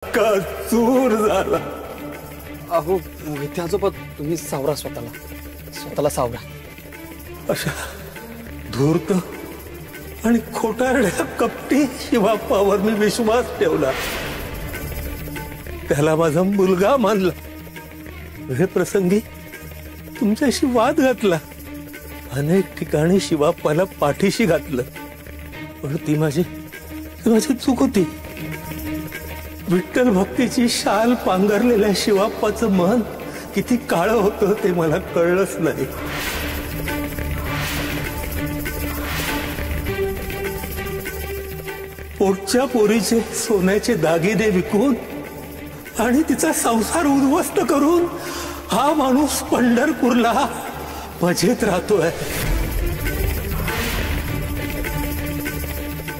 का चूर झाला. अहो मोहिते आजोबा, तुम्ही सावरा स्वतःला सावरा. अशा धूर्त आणि खोटारड्या कपटी शिवाप्पावर मी विश्वास ठेवला, त्याला माझा मुलगा मानला, हे प्रसंगी तुमच्याशी वाद घातला, अनेक ठिकाणी शिवाप्पाला पाठीशी घातलं, पण ती माझी चूक होती. विठ्ठल भक्तीची शाल पांघरलेल्या शिवाप्पाचं मन किती काळं होतं ते मला कळलंच नाही. पोटच्या पोरीचे सोन्याचे दागिने विकून आणि तिचा संसार उद्ध्वस्त करून हा माणूस पंढरपूरला मजेत राहतोय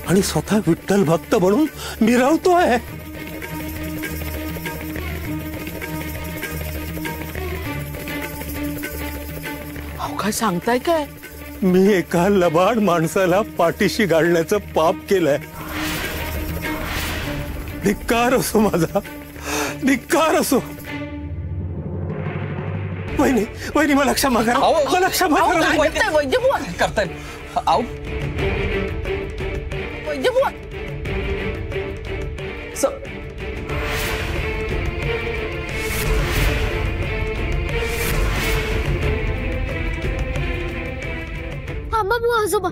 आणि स्वतः विठ्ठल भक्त म्हणून मिरवतोय. काय सांगताय काय? मी एका लबाड माणसाला पाठीशी घालण्याचं पाप केलंय. धिक्कार असो माझा, धिक्कार असो. वहिनी वहिनी मला क्षमा करा, मला क्षमा करा. वैद्यबुवा करताय. आओ वैद्यबुवा. आजोबा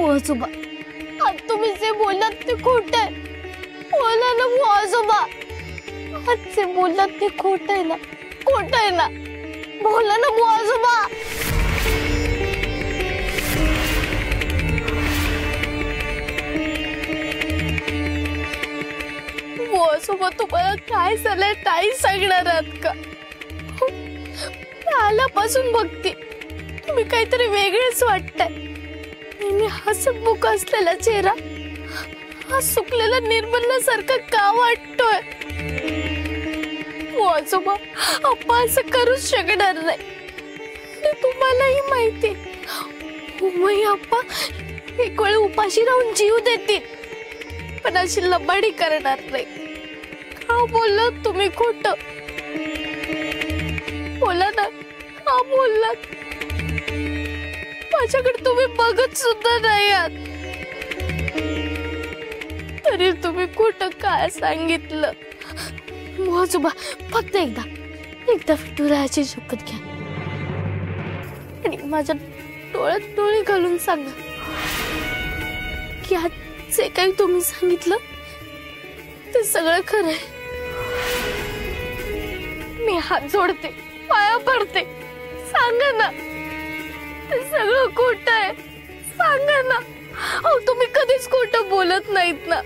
आजोबा, आज तुम्ही जे बोललात ते खोट आहे. बोला ना आजोबा, आज जे बोललात ते खोट आहे ना, खोट आहे ना. बोला ना आजोबा. आजोबा तुम्हाला काय झालंय काही सांगणार आहात का? आल्यापासून बघते तुम्ही काहीतरी वेगळेच वाटतंय. नेहमी हसतमुख असलेला चेहरा हा सुकलेला निर्मल्यासारखा का वाटतोय? आजोबा, अप्पा असं करूच शकणार नाही, ते तुम्हालाही माहिती. उमई अप्पा एक वेळ उपाशी राहून जीव देतील, पण अशी लबाडी करणार नाही. का बोललात तुम्ही खोटं? बोला ना, का बोललात? माझ्याकडे तुम्ही बघत सुद्धा नाही आहात, तरी तुम्ही खोटं काय सांगितलं? आजोबा, फक्त एकदा विठुरायाची शपथ घ्या आणि माझ्या डोळ्यात डोळे घालून सांगा की आज जे काही तुम्ही सांगितलं ते सगळं खरं आहे. मी हात जोडते, पाया पडते, सांगा ना ते सगळं खोटं आहे. सांगा ना. अहो तुम्ही कधीच खोटं बोलत नाहीत ना,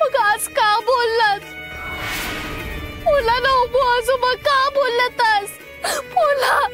मग आज का बोललात? बोला ना आजोबा, का बोललात आज? बोला.